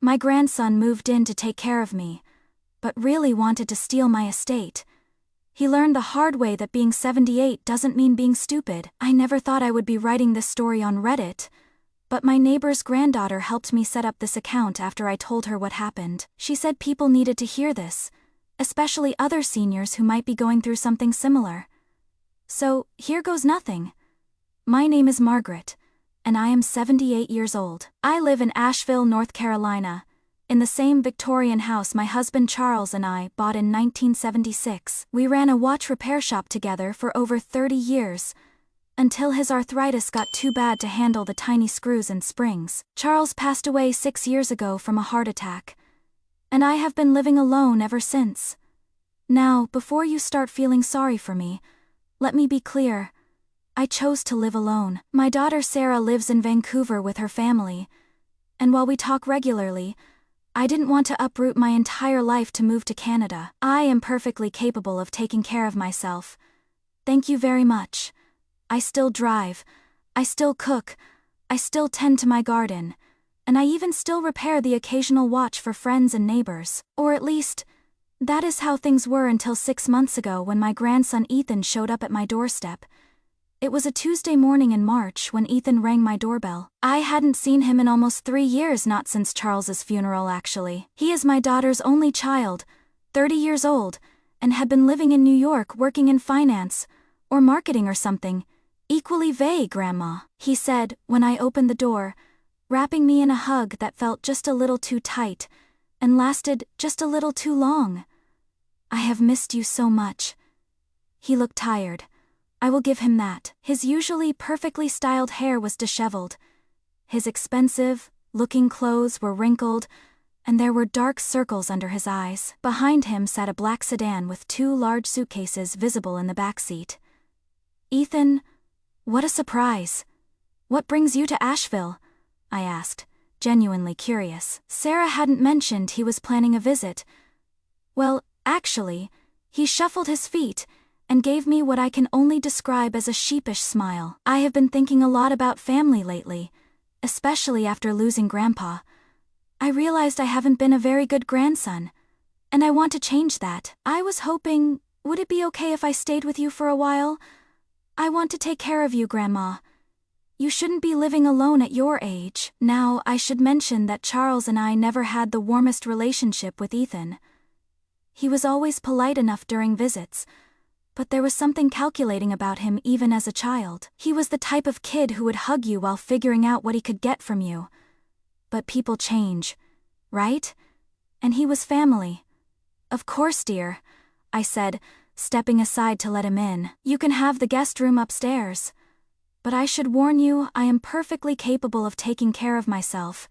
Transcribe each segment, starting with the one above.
My grandson moved in to take care of me, but really wanted to steal my estate. He learned the hard way that being 78 doesn't mean being stupid. I never thought I would be writing this story on Reddit, but my neighbor's granddaughter helped me set up this account after I told her what happened. She said people needed to hear this, especially other seniors who might be going through something similar. So, here goes nothing. My name is Margaret, and I am 78 years old. I live in Asheville, North Carolina, in the same Victorian house my husband Charles and I bought in 1976. We ran a watch repair shop together for over 30 years, until his arthritis got too bad to handle the tiny screws and springs. Charles passed away 6 years ago from a heart attack, and I have been living alone ever since. Now, before you start feeling sorry for me, let me be clear. I chose to live alone. My daughter Sarah lives in Vancouver with her family, and while we talk regularly, I didn't want to uproot my entire life to move to Canada. I am perfectly capable of taking care of myself. Thank you very much. I still drive, I still cook, I still tend to my garden, and I even still repair the occasional watch for friends and neighbors. Or at least, that is how things were until 6 months ago when my grandson Ethan showed up at my doorstep. It was a Tuesday morning in March when Ethan rang my doorbell. I hadn't seen him in almost 3 years, not since Charles's funeral actually. He is my daughter's only child, 30 years old, and had been living in New York working in finance, or marketing or something, equally vague, Grandma, he said when I opened the door, wrapping me in a hug that felt just a little too tight, and lasted just a little too long. I have missed you so much. He looked tired. I will give him that. His usually perfectly styled hair was disheveled. His expensive-looking clothes were wrinkled, and there were dark circles under his eyes. Behind him sat a black sedan with 2 large suitcases visible in the back seat. Ethan, what a surprise. What brings you to Asheville? I asked, genuinely curious. Sarah hadn't mentioned he was planning a visit. Well, actually, he shuffled his feet and gave me what I can only describe as a sheepish smile. I have been thinking a lot about family lately, especially after losing Grandpa. I realized I haven't been a very good grandson, and I want to change that. I was hoping, would it be okay if I stayed with you for a while? I want to take care of you, Grandma. You shouldn't be living alone at your age. Now, I should mention that Charles and I never had the warmest relationship with Ethan. He was always polite enough during visits, but there was something calculating about him even as a child. He was the type of kid who would hug you while figuring out what he could get from you. But people change, right? And he was family. Of course, dear, I said, stepping aside to let him in. You can have the guest room upstairs. But I should warn you, I am perfectly capable of taking care of myself.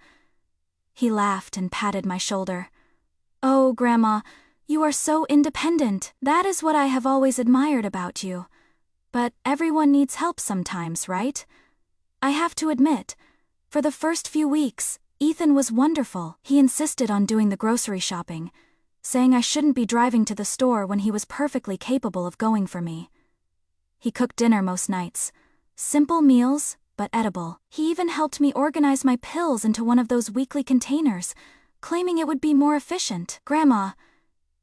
He laughed and patted my shoulder. Oh, Grandma, you are so independent. That is what I have always admired about you. But everyone needs help sometimes, right? I have to admit, for the first few weeks, Ethan was wonderful. He insisted on doing the grocery shopping, saying I shouldn't be driving to the store when he was perfectly capable of going for me. He cooked dinner most nights. Simple meals, but edible. He even helped me organize my pills into one of those weekly containers, claiming it would be more efficient. Grandma,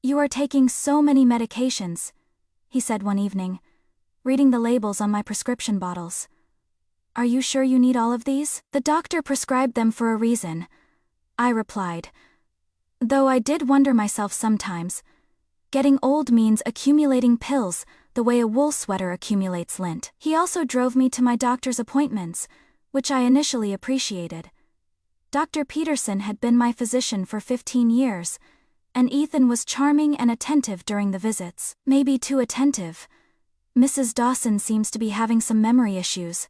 you are taking so many medications, he said one evening, reading the labels on my prescription bottles. Are you sure you need all of these? The doctor prescribed them for a reason, I replied. Though I did wonder myself sometimes. Getting old means accumulating pills, the way a wool sweater accumulates lint. He also drove me to my doctor's appointments, which I initially appreciated. Dr. Peterson had been my physician for 15 years, and Ethan was charming and attentive during the visits. Maybe too attentive. Mrs. Dawson seems to be having some memory issues.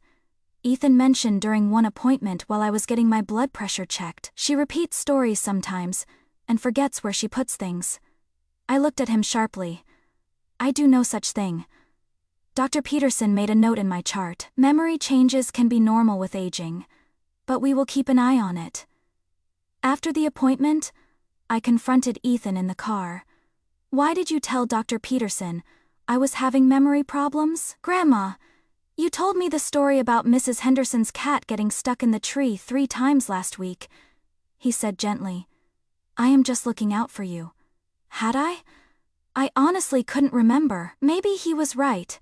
Ethan mentioned during one appointment while I was getting my blood pressure checked. She repeats stories sometimes, and forgets where she puts things. I looked at him sharply. I do no such thing. Dr. Peterson made a note in my chart. Memory changes can be normal with aging, but we will keep an eye on it. After the appointment, I confronted Ethan in the car. Why did you tell Dr. Peterson I was having memory problems? Grandma, you told me the story about Mrs. Henderson's cat getting stuck in the tree 3 times last week, he said gently. I am just looking out for you. Had I? I honestly couldn't remember. Maybe he was right.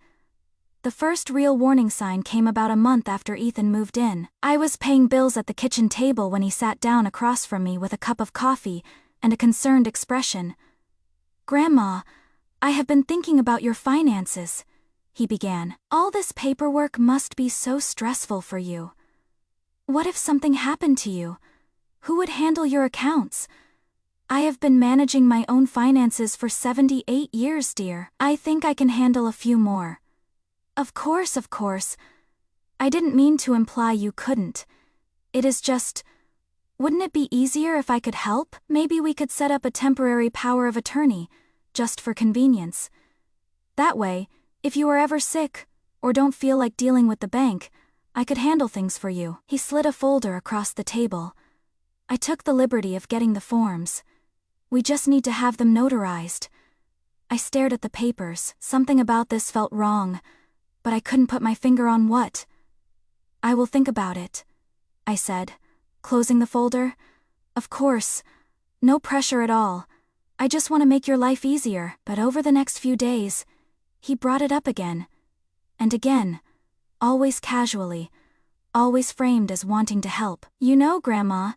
The first real warning sign came about a month after Ethan moved in. I was paying bills at the kitchen table when he sat down across from me with a cup of coffee and a concerned expression. "Grandma, I have been thinking about your finances," he began. "All this paperwork must be so stressful for you. What if something happened to you? Who would handle your accounts? I have been managing my own finances for 78 years, dear. I think I can handle a few more." Of course. I didn't mean to imply you couldn't. It is just, wouldn't it be easier if I could help? Maybe we could set up a temporary power of attorney, just for convenience. That way, if you are ever sick, or don't feel like dealing with the bank, I could handle things for you. He slid a folder across the table. I took the liberty of getting the forms. We just need to have them notarized. I stared at the papers. Something about this felt wrong, but I couldn't put my finger on what. "I will think about it," I said, closing the folder. "Of course, no pressure at all. I just want to make your life easier." But over the next few days, he brought it up again. And again, always casually, always framed as wanting to help. "You know, Grandma,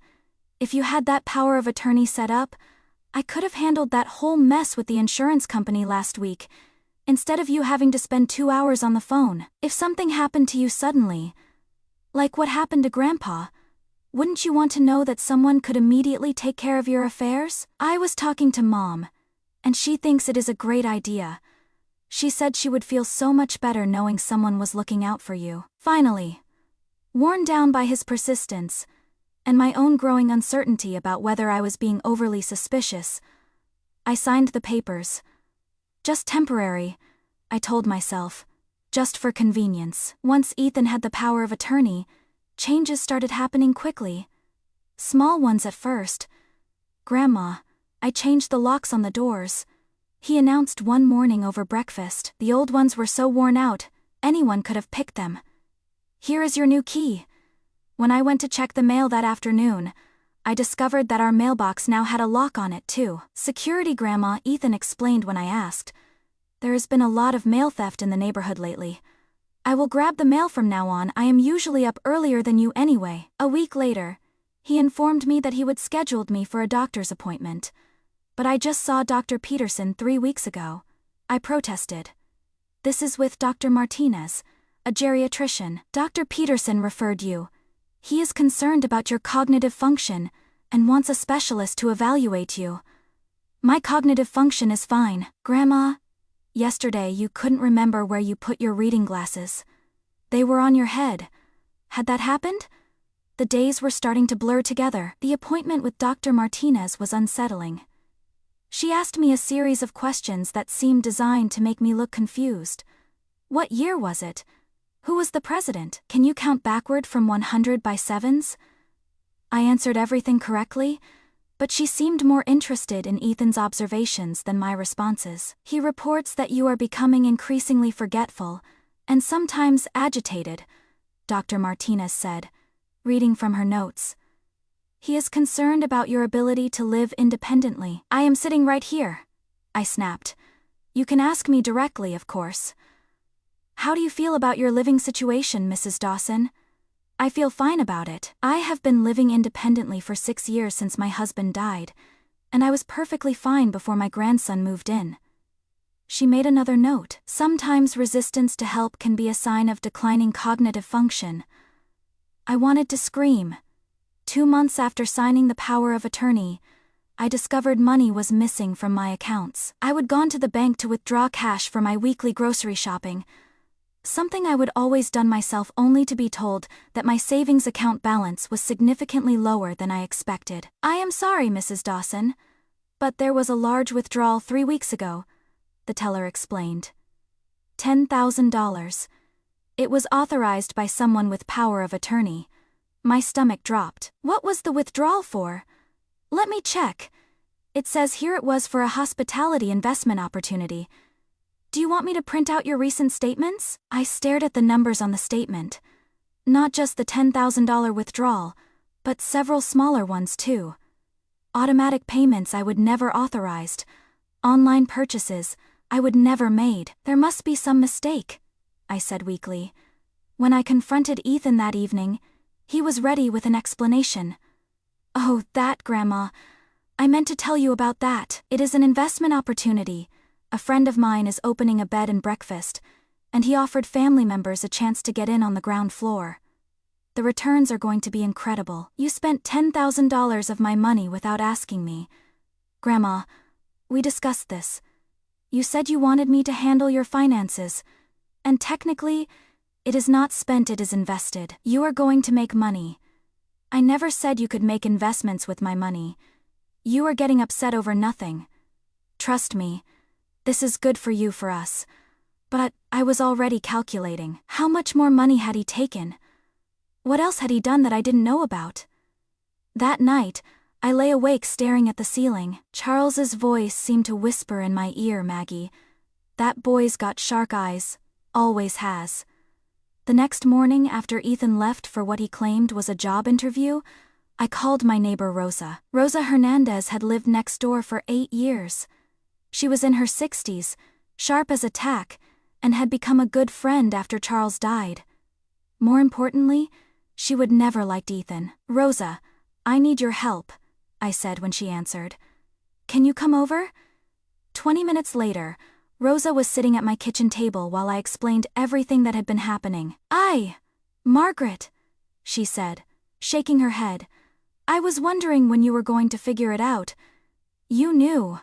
if you had that power of attorney set up, I could have handled that whole mess with the insurance company last week, instead of you having to spend 2 hours on the phone. If something happened to you suddenly, like what happened to Grandpa, wouldn't you want to know that someone could immediately take care of your affairs?" I was talking to Mom, and she thinks it is a great idea. She said she would feel so much better knowing someone was looking out for you. Finally, worn down by his persistence, and my own growing uncertainty about whether I was being overly suspicious, I signed the papers. Just temporary, I told myself. Just for convenience. Once Ethan had the power of attorney, changes started happening quickly. Small ones at first. "Grandma, I changed the locks on the doors," he announced one morning over breakfast. "The old ones were so worn out, anyone could have picked them. Here is your new key." When I went to check the mail that afternoon, I discovered that our mailbox now had a lock on it too. "Security, Grandma," Ethan explained when I asked. "There has been a lot of mail theft in the neighborhood lately. I will grab the mail from now on. I am usually up earlier than you anyway." A week later, he informed me that he would schedule me for a doctor's appointment. "But I just saw Dr. Peterson 3 weeks ago." I protested. "This is with Dr. Martinez, a geriatrician." "Dr. Peterson referred you. He is concerned about your cognitive function and wants a specialist to evaluate you." "My cognitive function is fine, Grandma. Yesterday you couldn't remember where you put your reading glasses. They were on your head. Had that happened?" The days were starting to blur together. The appointment with Dr. Martinez was unsettling. She asked me a series of questions that seemed designed to make me look confused. What year was it? Who was the president? Can you count backward from 100 by sevens? I answered everything correctly, but she seemed more interested in Ethan's observations than my responses. "He reports that you are becoming increasingly forgetful and sometimes agitated," Dr. Martinez said, reading from her notes. "He is concerned about your ability to live independently." "I am sitting right here," I snapped. "You can ask me directly, of course." "How do you feel about your living situation, Mrs. Dawson?" "I feel fine about it. I have been living independently for 6 years since my husband died, and I was perfectly fine before my grandson moved in." She made another note. "Sometimes resistance to help can be a sign of declining cognitive function." I wanted to scream. 2 months after signing the power of attorney, I discovered money was missing from my accounts. I would gone to the bank to withdraw cash for my weekly grocery shopping, something I would always done myself, only to be told that my savings account balance was significantly lower than I expected. "I am sorry, Mrs. Dawson, but there was a large withdrawal 3 weeks ago," the teller explained. $10,000. It was authorized by someone with power of attorney. My stomach dropped. "What was the withdrawal for?" "Let me check. It says here it was for a hospitality investment opportunity. Do you want me to print out your recent statements?" I stared at the numbers on the statement. Not just the $10,000 withdrawal, but several smaller ones too. Automatic payments I would never authorized. Online purchases I would never made. There must be some mistake, I said weakly. When I confronted Ethan that evening, he was ready with an explanation. Oh, that, Grandma. I meant to tell you about that. It is an investment opportunity. A friend of mine is opening a bed and breakfast, and he offered family members a chance to get in on the ground floor. The returns are going to be incredible. You spent $10,000 of my money without asking me. Grandma, we discussed this. You said you wanted me to handle your finances, and technically, it is not spent, it is invested. You are going to make money. I never said you could make investments with my money. You are getting upset over nothing. Trust me, this is good for you, for us. But I was already calculating. How much more money had he taken? What else had he done that I didn't know about? That night, I lay awake staring at the ceiling. Charles's voice seemed to whisper in my ear, Maggie. That boy's got shark eyes. Always has. The next morning, after Ethan left for what he claimed was a job interview, I called my neighbor Rosa. Rosa Hernandez had lived next door for 8 years. She was in her 60s, sharp as a tack, and had become a good friend after Charles died. More importantly, she would never liked Ethan. Rosa, I need your help, I said when she answered. Can you come over? 20 minutes later, Rosa was sitting at my kitchen table while I explained everything that had been happening. Margaret, she said, shaking her head. I was wondering when you were going to figure it out. You knew.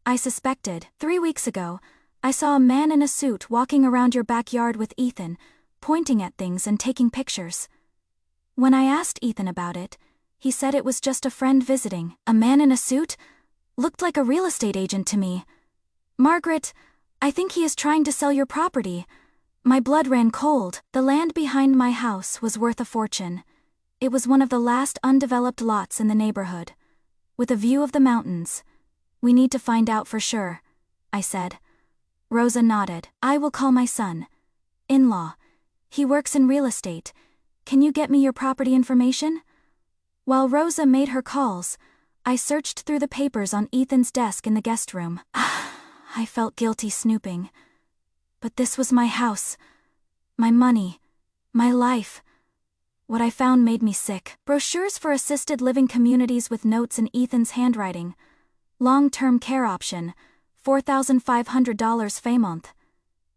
I suspected. 3 weeks ago, I saw a man in a suit walking around your backyard with Ethan, pointing at things and taking pictures. When I asked Ethan about it, he said it was just a friend visiting. A man in a suit? Looked like a real estate agent to me. Margaret, I think he is trying to sell your property. My blood ran cold. The land behind my house was worth a fortune. It was one of the last undeveloped lots in the neighborhood, with a view of the mountains. We need to find out for sure, I said. Rosa nodded. I will call my son-in-law. He works in real estate. Can you get me your property information? While Rosa made her calls, I searched through the papers on Ethan's desk in the guest room. I felt guilty snooping. But this was my house, my money, my life. What I found made me sick. Brochures for assisted living communities with notes in Ethan's handwriting. Long-term care option, $4,500 a month.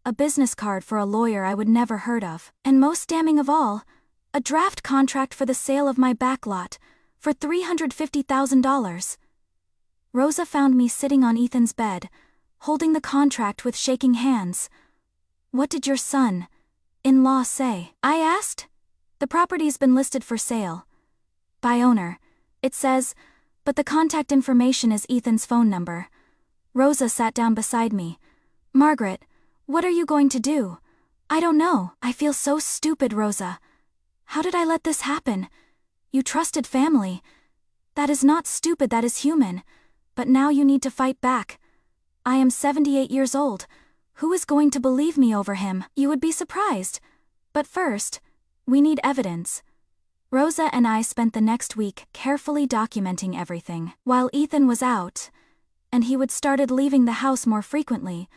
A business card for a lawyer I would never heard of. And most damning of all, a draft contract for the sale of my backlot for $350,000. Rosa found me sitting on Ethan's bed, holding the contract with shaking hands. What did your son-in-law say? I asked. The property's been listed for sale. By owner, it says, but the contact information is Ethan's phone number. Rosa sat down beside me. Margaret, what are you going to do? I don't know. I feel so stupid, Rosa. How did I let this happen? You trusted family. That is not stupid, that is human. But now you need to fight back. I am 78 years old. Who is going to believe me over him? You would be surprised. But first, we need evidence. Rosa and I spent the next week carefully documenting everything. While Ethan was out, and he would started leaving the house more frequently,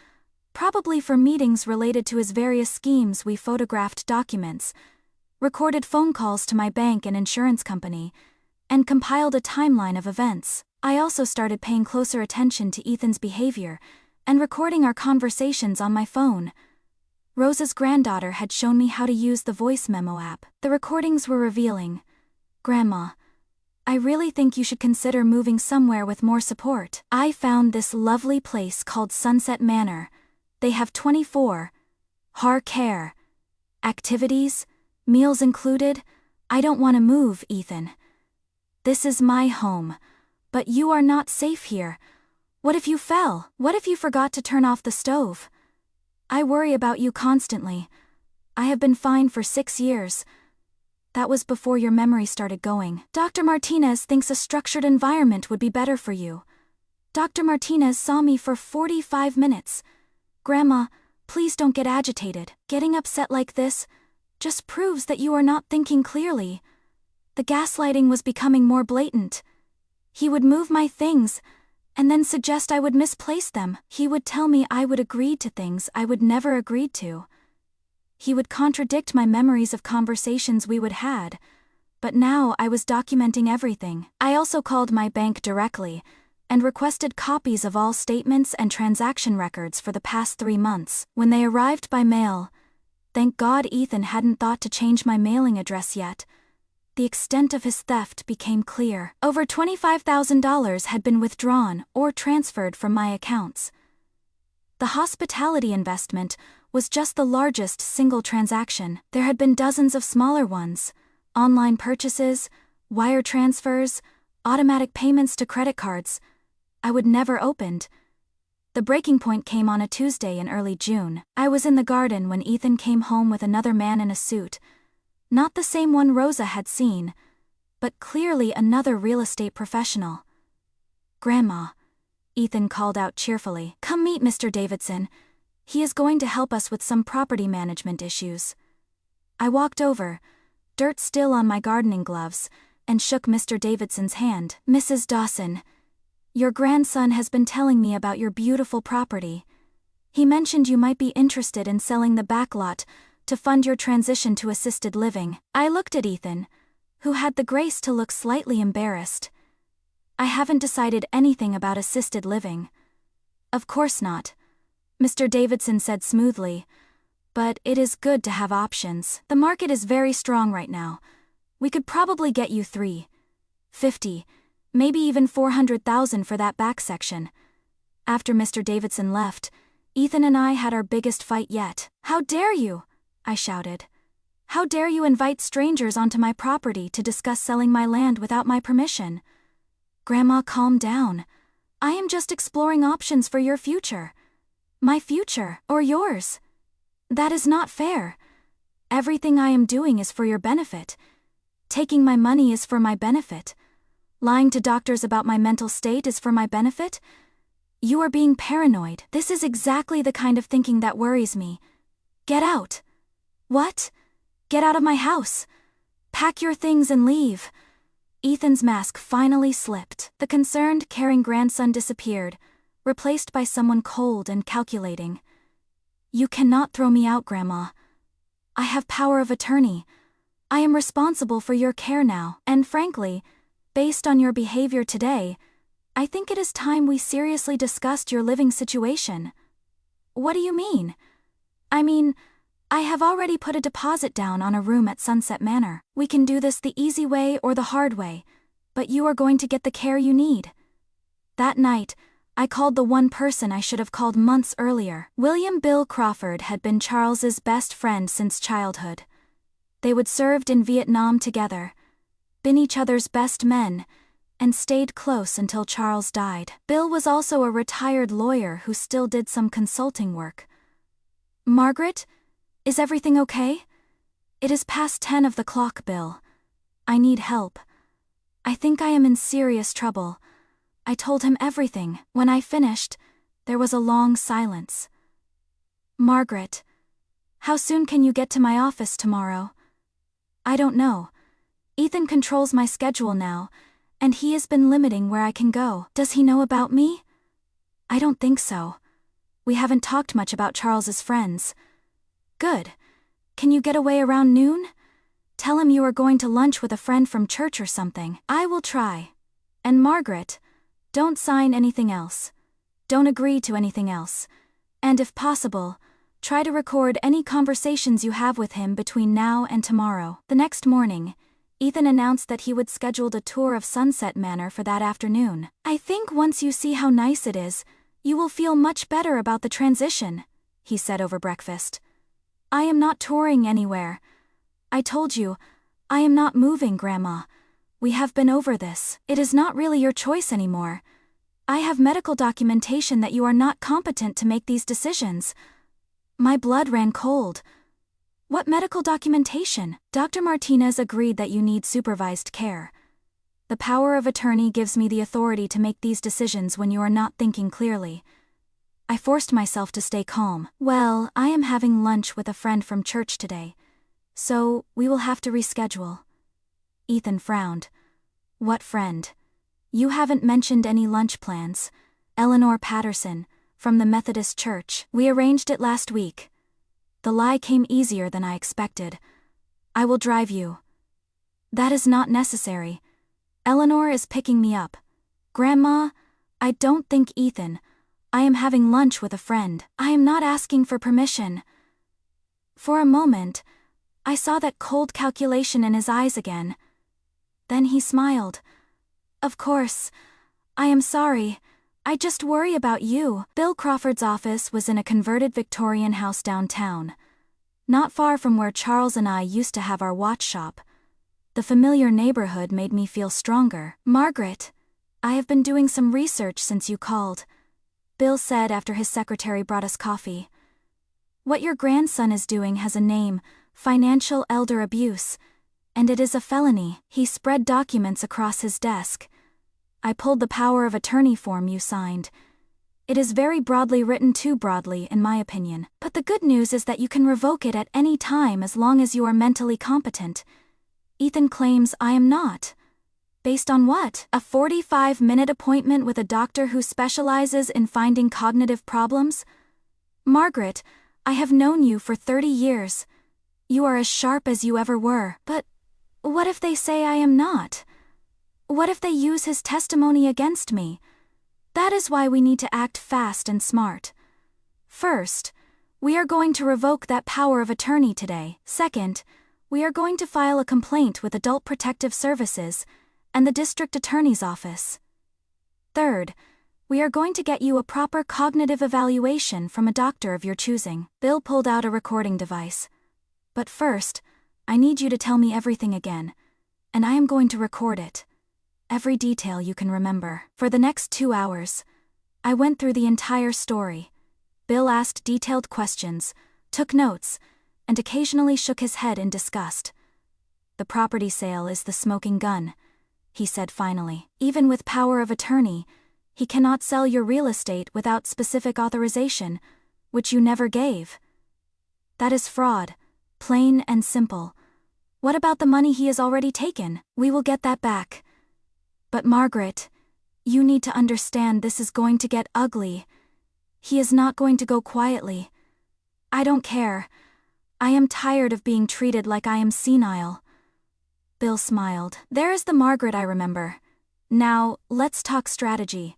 probably for meetings related to his various schemes, we photographed documents, recorded phone calls to my bank and insurance company, and compiled a timeline of events. I also started paying closer attention to Ethan's behavior and recording our conversations on my phone. Rosa's granddaughter had shown me how to use the voice memo app. The recordings were revealing. Grandma, I really think you should consider moving somewhere with more support. I found this lovely place called Sunset Manor. They have 24-hour care. Activities, meals included. I don't want to move, Ethan. This is my home, but you are not safe here. What if you fell? What if you forgot to turn off the stove? I worry about you constantly. I have been fine for 6 years. That was before your memory started going. Dr. Martinez thinks a structured environment would be better for you. Dr. Martinez saw me for 45 minutes. Grandma, please don't get agitated. Getting upset like this just proves that you are not thinking clearly. The gaslighting was becoming more blatant. He would move my things, and then suggest I would misplace them. He would tell me I would agree to things I would never agreed to. He would contradict my memories of conversations we would had, but now I was documenting everything. I also called my bank directly and requested copies of all statements and transaction records for the past 3 months. When they arrived by mail, thank God Ethan hadn't thought to change my mailing address yet. The extent of his theft became clear. Over $25,000 had been withdrawn or transferred from my accounts. The hospitality investment was just the largest single transaction. There had been dozens of smaller ones: online purchases, wire transfers, automatic payments to credit cards I would never opened. The breaking point came on a Tuesday in early June. I was in the garden when Ethan came home with another man in a suit. Not the same one Rosa had seen, but clearly another real estate professional. "Grandma," Ethan called out cheerfully, "come meet Mr. Davidson. He is going to help us with some property management issues." I walked over, dirt still on my gardening gloves, and shook Mr. Davidson's hand. "Mrs. Dawson, your grandson has been telling me about your beautiful property. He mentioned you might be interested in selling the back lot to fund your transition to assisted living." I looked at Ethan, who had the grace to look slightly embarrassed. "I haven't decided anything about assisted living." "Of course not," Mr. Davidson said smoothly, "but it is good to have options. The market is very strong right now. We could probably get you 350, maybe even 400,000 for that back section." After Mr. Davidson left, Ethan and I had our biggest fight yet. "How dare you?" I shouted. "How dare you invite strangers onto my property to discuss selling my land without my permission?" "Grandma, calm down. I am just exploring options for your future." "My future, or yours? That is not fair. Everything I am doing is for your benefit. Taking my money is for my benefit. Lying to doctors about my mental state is for my benefit. You are being paranoid. This is exactly the kind of thinking that worries me. Get out." "What? Get out of my house. Pack your things and leave." Ethan's mask finally slipped. The concerned, caring grandson disappeared, replaced by someone cold and calculating. "You cannot throw me out, Grandma. I have power of attorney. I am responsible for your care now, and frankly, based on your behavior today, I think it is time we seriously discussed your living situation." "What do you mean?" "I mean, I have already put a deposit down on a room at Sunset Manor. We can do this the easy way or the hard way, but you are going to get the care you need." That night, I called the one person I should have called months earlier. William Bill Crawford had been Charles's best friend since childhood. They would served in Vietnam together, been each other's best men, and stayed close until Charles died. Bill was also a retired lawyer who still did some consulting work. "Margaret, is everything okay? It is past 10 of the clock, Bill. I need help. I think I am in serious trouble." I told him everything. When I finished, there was a long silence. "Margaret, how soon can you get to my office tomorrow?" "I don't know. Ethan controls my schedule now, and he has been limiting where I can go." "Does he know about me?" "I don't think so. We haven't talked much about Charles's friends." "Good. Can you get away around noon? Tell him you are going to lunch with a friend from church or something." "I will try. And Margaret, don't sign anything else. Don't agree to anything else. And if possible, try to record any conversations you have with him between now and tomorrow." The next morning, Ethan announced that he would schedule a tour of Sunset Manor for that afternoon. "I think once you see how nice it is, you will feel much better about the transition," he said over breakfast. "I am not touring anywhere. I told you, I am not moving, Grandma. We have been over this. It is not really your choice anymore. I have medical documentation that you are not competent to make these decisions." My blood ran cold. "What medical documentation?" "Dr. Martinez agreed that you need supervised care. The power of attorney gives me the authority to make these decisions when you are not thinking clearly." I forced myself to stay calm. "Well, I am having lunch with a friend from church today, so we will have to reschedule." Ethan frowned. "What friend?" You haven't mentioned any lunch plans. Eleanor Patterson, from the Methodist Church. We arranged it last week. The lie came easier than I expected. I will drive you. That is not necessary. Eleanor is picking me up. Grandma, I don't think Ethan. I am having lunch with a friend. I am not asking for permission. For a moment, I saw that cold calculation in his eyes again. Then he smiled. Of course. I am sorry. I just worry about you. Bill Crawford's office was in a converted Victorian house downtown, not far from where Charles and I used to have our watch shop. The familiar neighborhood made me feel stronger. Margaret, I have been doing some research since you called, Bill said after his secretary brought us coffee. What your grandson is doing has a name, financial elder abuse, and it is a felony. He spread documents across his desk. I pulled the power of attorney form you signed. It is very broadly written, too broadly, in my opinion. But the good news is that you can revoke it at any time as long as you are mentally competent. Ethan claims I am not. Based on what? A 45-minute appointment with a doctor who specializes in finding cognitive problems? Margaret, I have known you for 30 years. You are as sharp as you ever were. But what if they say I am not? What if they use his testimony against me? That is why we need to act fast and smart. First, we are going to revoke that power of attorney today. Second, we are going to file a complaint with Adult Protective Services and the District Attorney's Office. Third, we are going to get you a proper cognitive evaluation from a doctor of your choosing. Bill pulled out a recording device. But first, I need you to tell me everything again, and I am going to record it. Every detail you can remember. For the next 2 hours, I went through the entire story. Bill asked detailed questions, took notes, and occasionally shook his head in disgust. The property sale is the smoking gun, he said finally. Even with power of attorney, he cannot sell your real estate without specific authorization, which you never gave. That is fraud, plain and simple. What about the money he has already taken? We will get that back. But Margaret, you need to understand this is going to get ugly. He is not going to go quietly. I don't care. I am tired of being treated like I am senile. Bill smiled. There is the Margaret I remember. Now, let's talk strategy.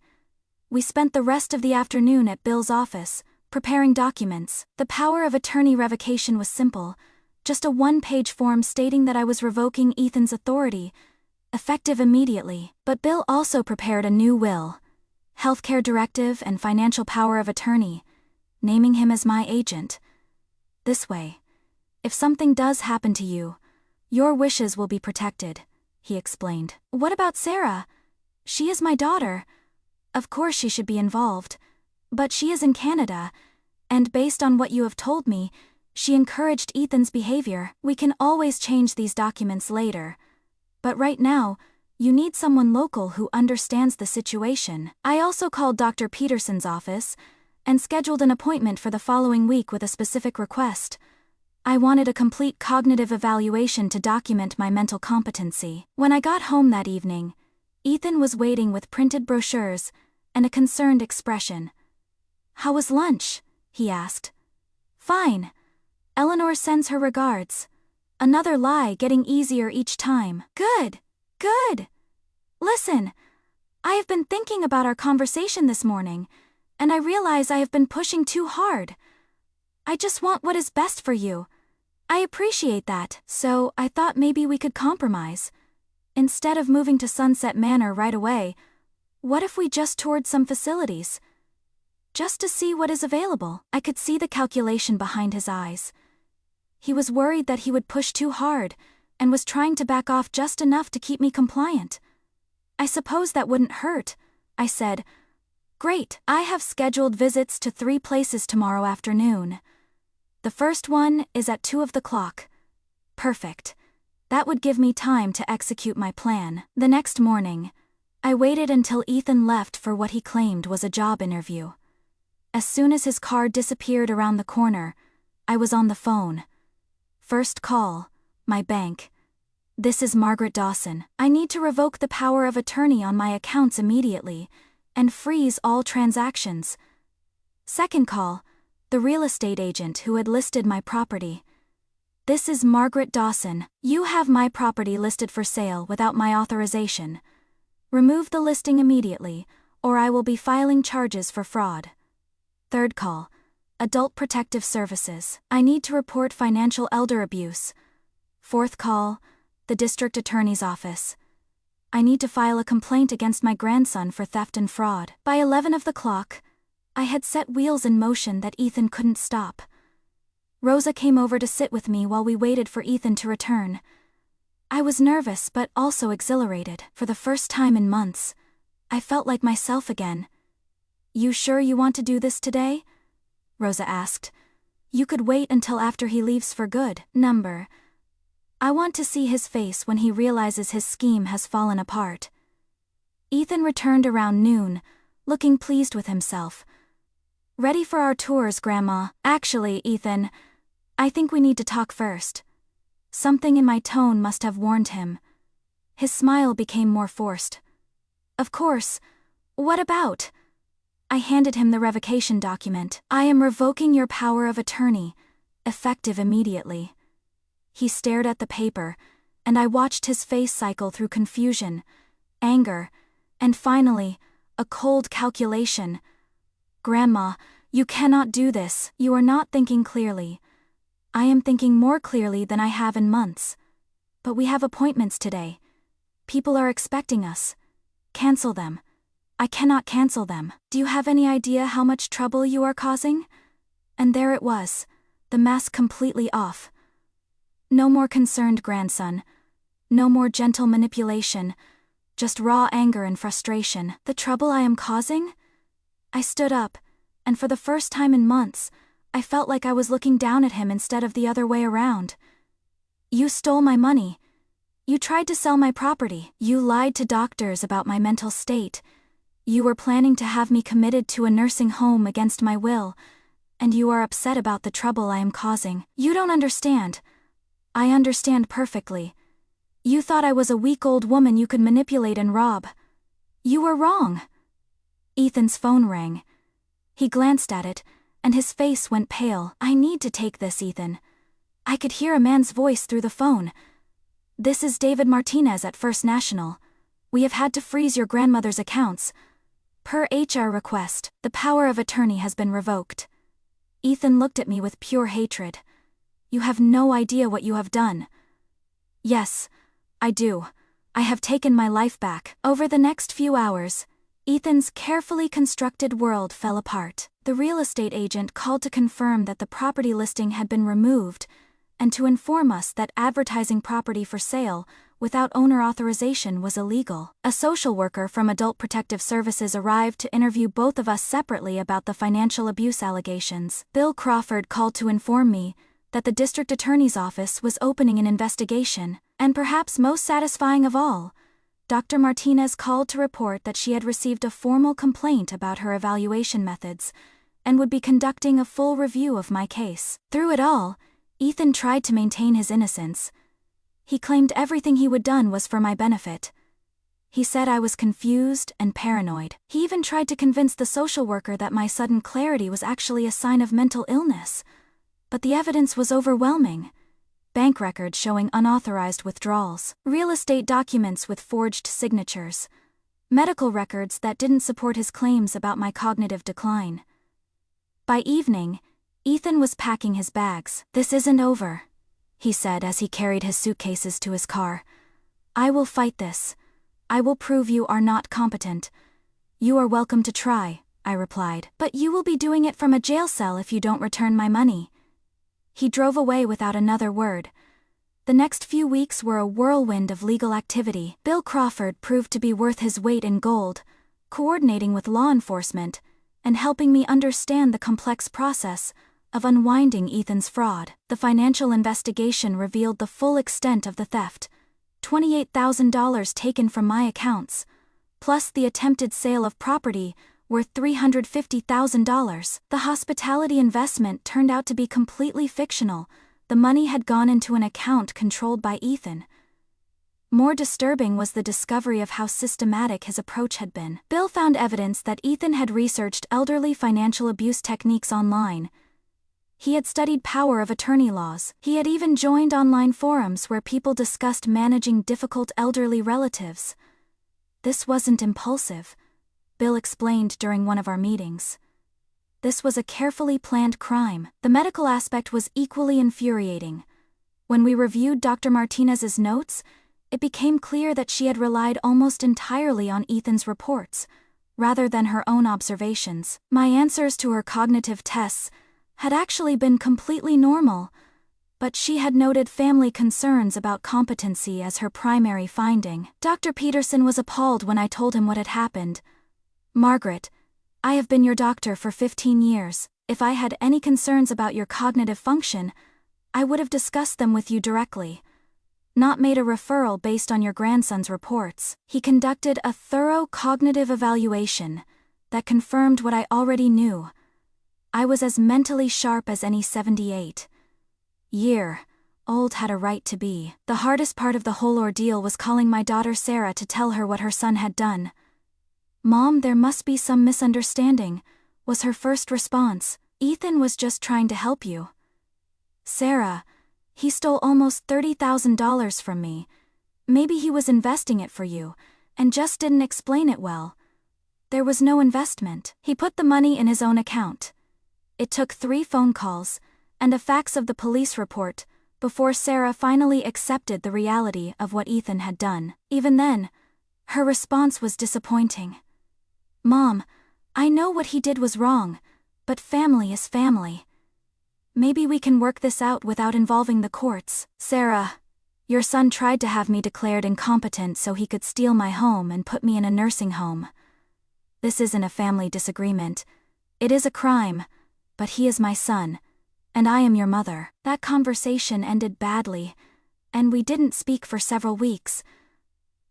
We spent the rest of the afternoon at Bill's office, preparing documents. The power of attorney revocation was simple, just a one-page form stating that I was revoking Ethan's authority, effective immediately. But Bill also prepared a new will, healthcare directive and financial power of attorney, naming him as my agent. This way, if something does happen to you, your wishes will be protected, he explained. What about Sarah? She is my daughter. Of course she should be involved, but she is in Canada, and based on what you have told me, she encouraged Ethan's behavior. We can always change these documents later. But right now, you need someone local who understands the situation. I also called Dr. Peterson's office and scheduled an appointment for the following week with a specific request. I wanted a complete cognitive evaluation to document my mental competency. When I got home that evening, Ethan was waiting with printed brochures and a concerned expression. How was lunch? He asked. Fine. Eleanor sends her regards. Another lie getting easier each time. Good. Good. Listen, I have been thinking about our conversation this morning, and I realize I have been pushing too hard. I just want what is best for you. I appreciate that, so I thought maybe we could compromise. Instead of moving to Sunset Manor right away, what if we just toured some facilities? Just to see what is available. I could see the calculation behind his eyes. He was worried that he would push too hard, and was trying to back off just enough to keep me compliant. I suppose that wouldn't hurt, I said. Great, I have scheduled visits to 3 places tomorrow afternoon. The first one is at 2 o'clock. Perfect. That would give me time to execute my plan. The next morning, I waited until Ethan left for what he claimed was a job interview. As soon as his car disappeared around the corner, I was on the phone. First call, my bank. This is Margaret Dawson. I need to revoke the power of attorney on my accounts immediately and freeze all transactions. Second call, the real estate agent who had listed my property. This is Margaret Dawson. You have my property listed for sale without my authorization. Remove the listing immediately, or I will be filing charges for fraud. Third call, Adult Protective Services. I need to report financial elder abuse. Fourth call, the District Attorney's Office. I need to file a complaint against my grandson for theft and fraud. By 11 of the clock, I had set wheels in motion that Ethan couldn't stop. Rosa came over to sit with me while we waited for Ethan to return. I was nervous but also exhilarated. For the first time in months, I felt like myself again. You sure you want to do this today? Rosa asked. You could wait until after he leaves for good. Number. I want to see his face when he realizes his scheme has fallen apart. Ethan returned around noon, looking pleased with himself. Ready for our tours, Grandma. Actually, Ethan, I think we need to talk first. Something in my tone must have warned him. His smile became more forced. Of course. What about? I handed him the revocation document. I am revoking your power of attorney, effective immediately. He stared at the paper, and I watched his face cycle through confusion, anger, and finally, a cold calculation. Grandma, you cannot do this. You are not thinking clearly. I am thinking more clearly than I have in months. But we have appointments today. People are expecting us. Cancel them. I cannot cancel them. Do you have any idea how much trouble you are causing? And there it was, the mask completely off. No more concerned grandson. No more gentle manipulation. Just raw anger and frustration. The trouble I am causing? I stood up, and for the first time in months, I felt like I was looking down at him instead of the other way around. You stole my money. You tried to sell my property. You lied to doctors about my mental state. You were planning to have me committed to a nursing home against my will, and you are upset about the trouble I am causing. You don't understand. I understand perfectly. You thought I was a weak old woman you could manipulate and rob. You were wrong. Ethan's phone rang. He glanced at it, and his face went pale. I need to take this, Ethan. I could hear a man's voice through the phone. This is David Martinez at First National. We have had to freeze your grandmother's accounts. Per HR request, the power of attorney has been revoked. Ethan looked at me with pure hatred. You have no idea what you have done. Yes, I do. I have taken my life back. Over the next few hours, Ethan's carefully constructed world fell apart. The real estate agent called to confirm that the property listing had been removed and to inform us that advertising property for sale without owner authorization was illegal. A social worker from Adult Protective Services arrived to interview both of us separately about the financial abuse allegations. Bill Crawford called to inform me that the district attorney's office was opening an investigation, and perhaps most satisfying of all, Dr. Martinez called to report that she had received a formal complaint about her evaluation methods and would be conducting a full review of my case. Through it all, Ethan tried to maintain his innocence. He claimed everything he would done was for my benefit. He said I was confused and paranoid. He even tried to convince the social worker that my sudden clarity was actually a sign of mental illness. But the evidence was overwhelming. Bank records showing unauthorized withdrawals, real estate documents with forged signatures, medical records that didn't support his claims about my cognitive decline. By evening, Ethan was packing his bags. This isn't over, he said as he carried his suitcases to his car. I will fight this. I will prove you are not competent. You are welcome to try, I replied. But you will be doing it from a jail cell if you don't return my money. He drove away without another word. The next few weeks were a whirlwind of legal activity. Bill Crawford proved to be worth his weight in gold, coordinating with law enforcement and helping me understand the complex process of unwinding Ethan's fraud. The financial investigation revealed the full extent of the theft, $28,000 taken from my accounts, plus the attempted sale of property worth $350,000. The hospitality investment turned out to be completely fictional. The money had gone into an account controlled by Ethan. More disturbing was the discovery of how systematic his approach had been. Bill found evidence that Ethan had researched elderly financial abuse techniques online. He had studied power of attorney laws. He had even joined online forums where people discussed managing difficult elderly relatives. This wasn't impulsive, Bill explained during one of our meetings. This was a carefully planned crime. The medical aspect was equally infuriating. When we reviewed Dr. Martinez's notes, it became clear that she had relied almost entirely on Ethan's reports, rather than her own observations. My answers to her cognitive tests had actually been completely normal, but she had noted family concerns about competency as her primary finding. Dr. Peterson was appalled when I told him what had happened. "Margaret, I have been your doctor for 15 years. If I had any concerns about your cognitive function, I would have discussed them with you directly, not made a referral based on your grandson's reports." He conducted a thorough cognitive evaluation that confirmed what I already knew. I was as mentally sharp as any 78-year-old had a right to be. The hardest part of the whole ordeal was calling my daughter Sarah to tell her what her son had done. "Mom, there must be some misunderstanding," was her first response. "Ethan was just trying to help you." "Sarah, he stole almost $30,000 from me. Maybe he was investing it for you, and just didn't explain it well. There was no investment. He put the money in his own account." It took 3 phone calls and a fax of the police report before Sarah finally accepted the reality of what Ethan had done. Even then, her response was disappointing. "Mom, I know what he did was wrong, but family is family. Maybe we can work this out without involving the courts." "Sarah, your son tried to have me declared incompetent so he could steal my home and put me in a nursing home. This isn't a family disagreement. It is a crime, but he is my son, and I am your mother." That conversation ended badly, and we didn't speak for several weeks.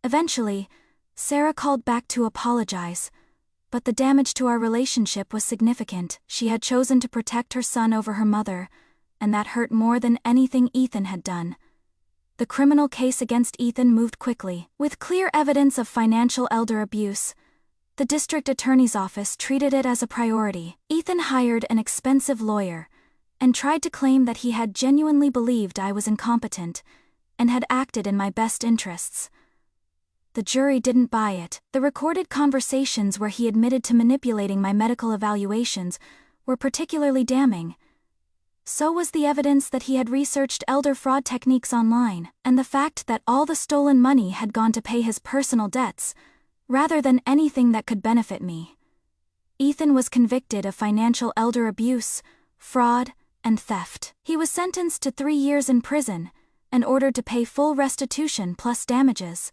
Eventually, Sarah called back to apologize, but the damage to our relationship was significant. She had chosen to protect her son over her mother, and that hurt more than anything Ethan had done. The criminal case against Ethan moved quickly. With clear evidence of financial elder abuse, the district attorney's office treated it as a priority. Ethan hired an expensive lawyer and tried to claim that he had genuinely believed I was incompetent and had acted in my best interests. The jury didn't buy it. The recorded conversations where he admitted to manipulating my medical evaluations were particularly damning. So was the evidence that he had researched elder fraud techniques online, and the fact that all the stolen money had gone to pay his personal debts, rather than anything that could benefit me. Ethan was convicted of financial elder abuse, fraud, and theft. He was sentenced to 3 years in prison and ordered to pay full restitution plus damages.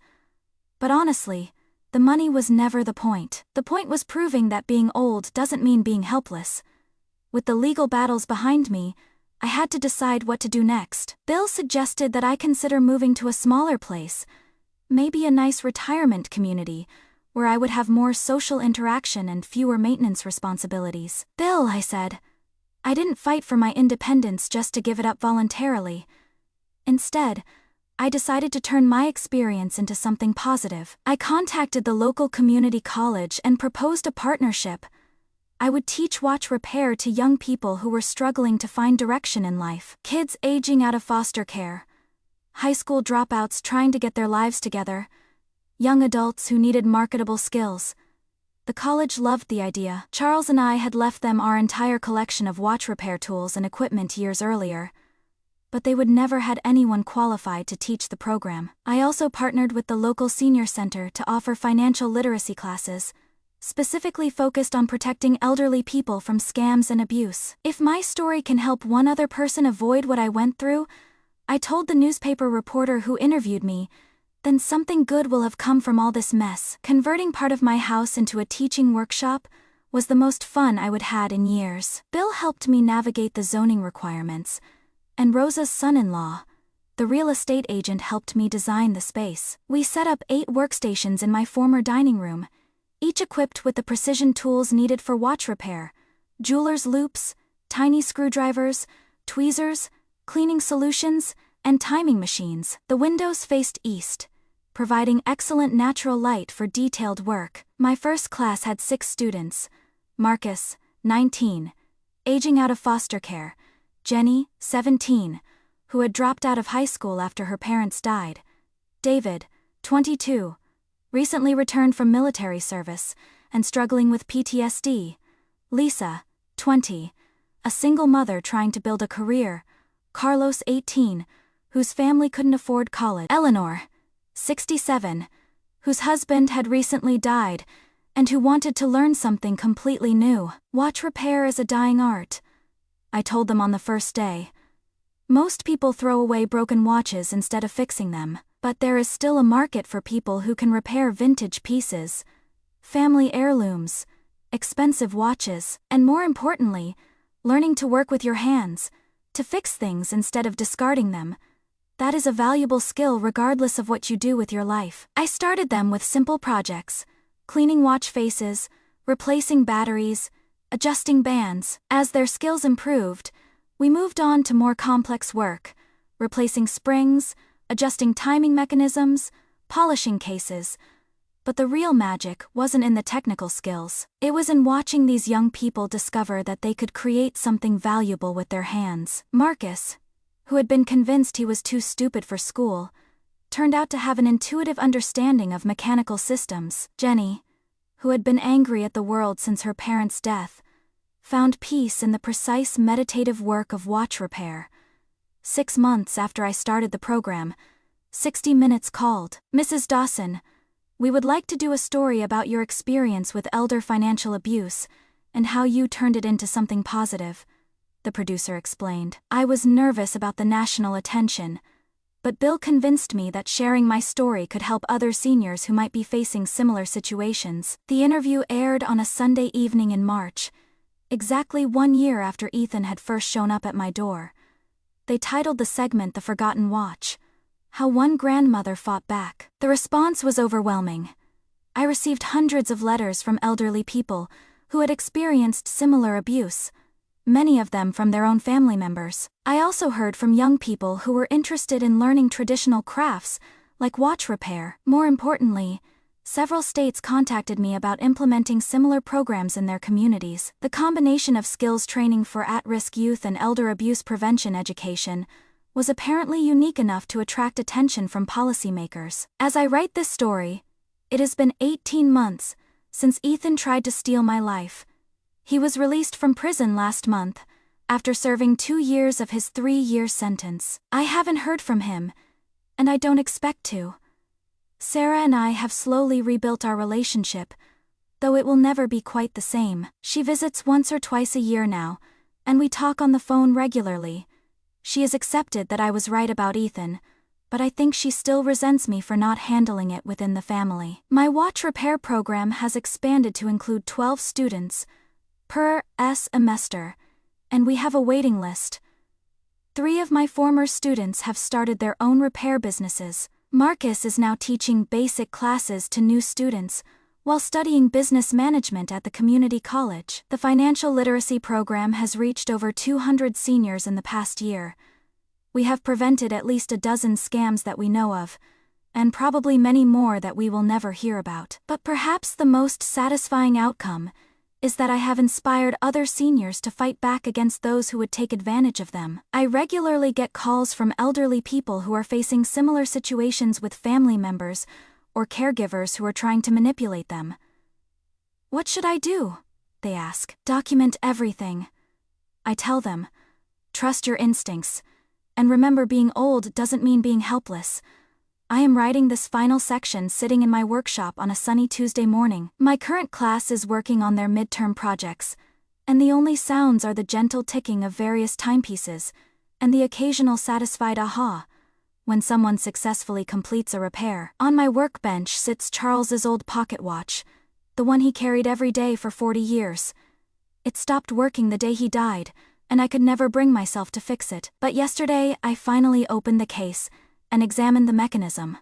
But honestly, the money was never the point. The point was proving that being old doesn't mean being helpless. With the legal battles behind me, I had to decide what to do next. Bill suggested that I consider moving to a smaller place, maybe a nice retirement community, where I would have more social interaction and fewer maintenance responsibilities. "Bill," I said, "I didn't fight for my independence just to give it up voluntarily. Instead, I decided to turn my experience into something positive. I contacted the local community college and proposed a partnership. I would teach watch repair to young people who were struggling to find direction in life. Kids aging out of foster care, high school dropouts trying to get their lives together, young adults who needed marketable skills." The college loved the idea. Charles and I had left them our entire collection of watch repair tools and equipment years earlier, but they would never had anyone qualified to teach the program. I also partnered with the local senior center to offer financial literacy classes, specifically focused on protecting elderly people from scams and abuse. If my story can help one other person avoid what I went through, I told the newspaper reporter who interviewed me, then something good will have come from all this mess. Converting part of my house into a teaching workshop was the most fun I would had in years. Bill helped me navigate the zoning requirements, and Rosa's son-in-law, the real estate agent, helped me design the space. We set up 8 workstations in my former dining room, each equipped with the precision tools needed for watch repair: jeweler's loops, tiny screwdrivers, tweezers, cleaning solutions, and timing machines. The windows faced east, providing excellent natural light for detailed work. My first class had 6 students: Marcus, 19, aging out of foster care; Jenny, 17, who had dropped out of high school after her parents died; David, 22, recently returned from military service and struggling with PTSD; Lisa, 20, a single mother trying to build a career; Carlos, 18, whose family couldn't afford college; Eleanor, 67, whose husband had recently died and who wanted to learn something completely new. Watch repair is a dying art, I told them on the first day. Most people throw away broken watches instead of fixing them, but there is still a market for people who can repair vintage pieces, family heirlooms, expensive watches, and more importantly, learning to work with your hands, to fix things instead of discarding them. That is a valuable skill regardless of what you do with your life. I started them with simple projects: cleaning watch faces, replacing batteries, adjusting bands. As their skills improved, we moved on to more complex work: replacing springs, adjusting timing mechanisms, polishing cases. But the real magic wasn't in the technical skills. It was in watching these young people discover that they could create something valuable with their hands. Marcus, who had been convinced he was too stupid for school, turned out to have an intuitive understanding of mechanical systems. Jenny, who had been angry at the world since her parents' death, found peace in the precise meditative work of watch repair. 6 months after I started the program, 60 Minutes called. "Mrs. Dawson, we would like to do a story about your experience with elder financial abuse and how you turned it into something positive," the producer explained. I was nervous about the national attention, but Bill convinced me that sharing my story could help other seniors who might be facing similar situations. The interview aired on a Sunday evening in March, exactly 1 year after Ethan had first shown up at my door. They titled the segment "The Forgotten Watch: How One Grandmother Fought Back." The response was overwhelming. I received hundreds of letters from elderly people who had experienced similar abuse, many of them from their own family members. I also heard from young people who were interested in learning traditional crafts, like watch repair. More importantly, several states contacted me about implementing similar programs in their communities. The combination of skills training for at-risk youth and elder abuse prevention education was apparently unique enough to attract attention from policymakers. As I write this story, it has been 18 months since Ethan tried to steal my life. He was released from prison last month, after serving 2 years of his 3-year sentence. I haven't heard from him, and I don't expect to. Sarah and I have slowly rebuilt our relationship, though it will never be quite the same. She visits once or twice a year now, and we talk on the phone regularly. She has accepted that I was right about Ethan, but I think she still resents me for not handling it within the family. My watch repair program has expanded to include 12 students per semester, and we have a waiting list. 3 of my former students have started their own repair businesses. Marcus is now teaching basic classes to new students, while studying business management at the community college. The financial literacy program has reached over 200 seniors in the past year. We have prevented at least a dozen scams that we know of, and probably many more that we will never hear about. But perhaps the most satisfying outcome is that I have inspired other seniors to fight back against those who would take advantage of them. I regularly get calls from elderly people who are facing similar situations with family members or caregivers who are trying to manipulate them. "What should I do?" they ask. "Document everything," I tell them. "Trust your instincts, and remember, being old doesn't mean being helpless." I am writing this final section sitting in my workshop on a sunny Tuesday morning. My current class is working on their midterm projects, and the only sounds are the gentle ticking of various timepieces, and the occasional satisfied aha when someone successfully completes a repair. On my workbench sits Charles's old pocket watch, the one he carried every day for 40 years. It stopped working the day he died, and I could never bring myself to fix it. But yesterday I finally opened the case and examined the mechanism.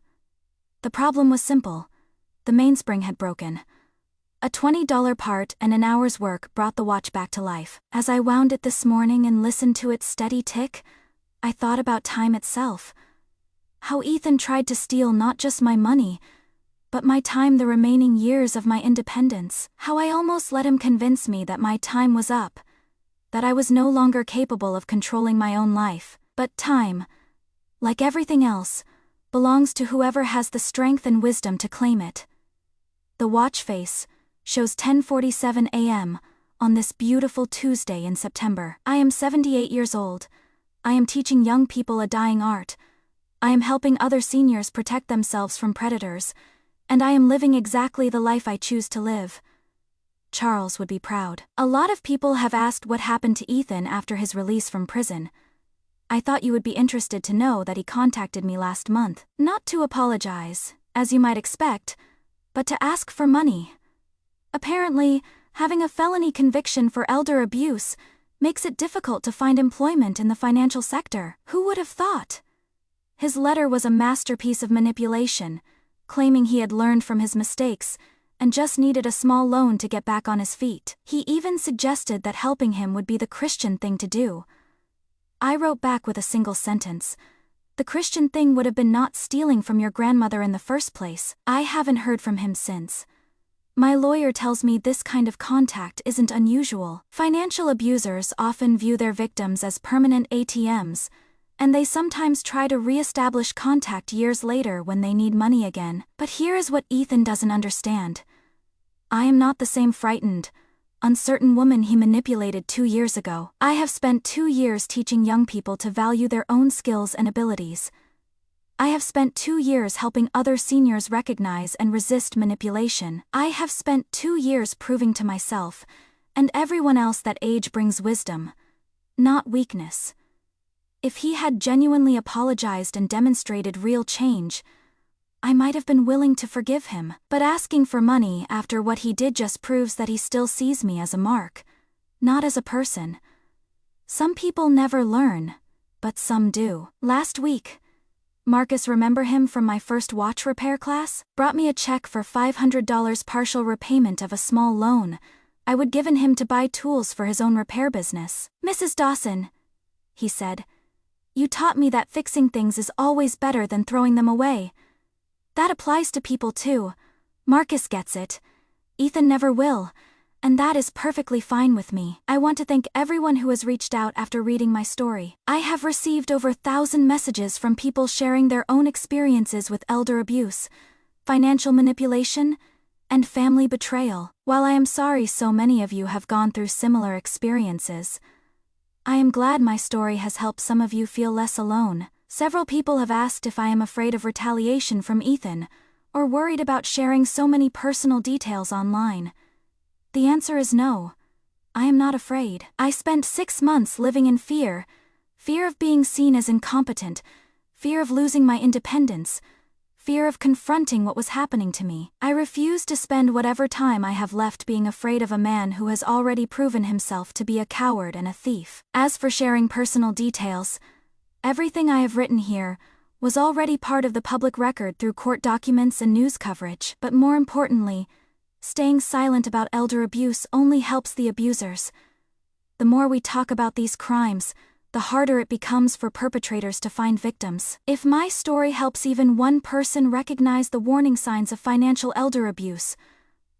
The problem was simple. The mainspring had broken. A $20 part and an hour's work brought the watch back to life. As I wound it this morning and listened to its steady tick, I thought about time itself. How Ethan tried to steal not just my money, but my time, the remaining years of my independence. How I almost let him convince me that my time was up, that I was no longer capable of controlling my own life. But time, like everything else, belongs to whoever has the strength and wisdom to claim it. The watch face shows 10:47 a.m. on this beautiful Tuesday in September. I am 78 years old. I am teaching young people a dying art. I am helping other seniors protect themselves from predators, and I am living exactly the life I choose to live. Charles would be proud. A lot of people have asked what happened to Ethan after his release from prison. I thought you would be interested to know that he contacted me last month, not to apologize, as you might expect, but to ask for money. Apparently, having a felony conviction for elder abuse makes it difficult to find employment in the financial sector. Who would have thought? His letter was a masterpiece of manipulation, claiming he had learned from his mistakes and just needed a small loan to get back on his feet. He even suggested that helping him would be the Christian thing to do. I wrote back with a single sentence. The Christian thing would have been not stealing from your grandmother in the first place. I haven't heard from him since. My lawyer tells me this kind of contact isn't unusual. Financial abusers often view their victims as permanent ATMs, and they sometimes try to re-establish contact years later when they need money again. But here is what Ethan doesn't understand. I am not the same frightened, uncertain woman he manipulated 2 years ago. I have spent 2 years teaching young people to value their own skills and abilities. I have spent 2 years helping other seniors recognize and resist manipulation. I have spent 2 years proving to myself and everyone else that age brings wisdom, not weakness. If he had genuinely apologized and demonstrated real change, I might have been willing to forgive him. But asking for money after what he did just proves that he still sees me as a mark, not as a person. Some people never learn, but some do. Last week, Marcus, remember him from my first watch repair class, brought me a check for $500 partial repayment of a small loan I would given him to buy tools for his own repair business. "Mrs. Dawson," he said, "you taught me that fixing things is always better than throwing them away. That applies to people too. Marcus gets it. Ethan never will, and that is perfectly fine with me." I want to thank everyone who has reached out after reading my story. I have received over 1,000 messages from people sharing their own experiences with elder abuse, financial manipulation, and family betrayal. While I am sorry so many of you have gone through similar experiences, I am glad my story has helped some of you feel less alone. Several people have asked if I am afraid of retaliation from Ethan, or worried about sharing so many personal details online. The answer is no. I am not afraid. I spent 6 months living in fear of being seen as incompetent, fear of losing my independence, fear of confronting what was happening to me. I refuse to spend whatever time I have left being afraid of a man who has already proven himself to be a coward and a thief. As for sharing personal details, everything I have written here was already part of the public record through court documents and news coverage. But more importantly, staying silent about elder abuse only helps the abusers. The more we talk about these crimes, the harder it becomes for perpetrators to find victims. If my story helps even one person recognize the warning signs of financial elder abuse,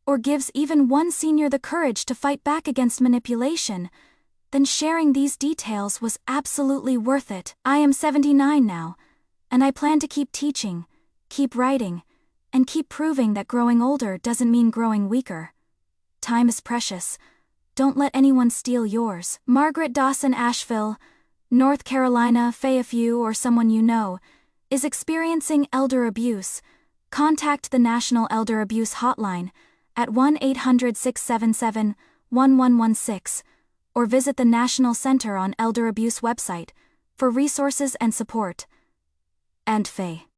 or gives even one senior the courage to fight back against manipulation, then sharing these details was absolutely worth it. I am 79 now, and I plan to keep teaching, keep writing, and keep proving that growing older doesn't mean growing weaker. Time is precious. Don't let anyone steal yours. Margaret Dawson, Asheville, North Carolina. If you or someone you know is experiencing elder abuse, contact the National Elder Abuse Hotline at 1-800-677-1116 or visit the National Center on Elder Abuse website for resources and support. And Faye.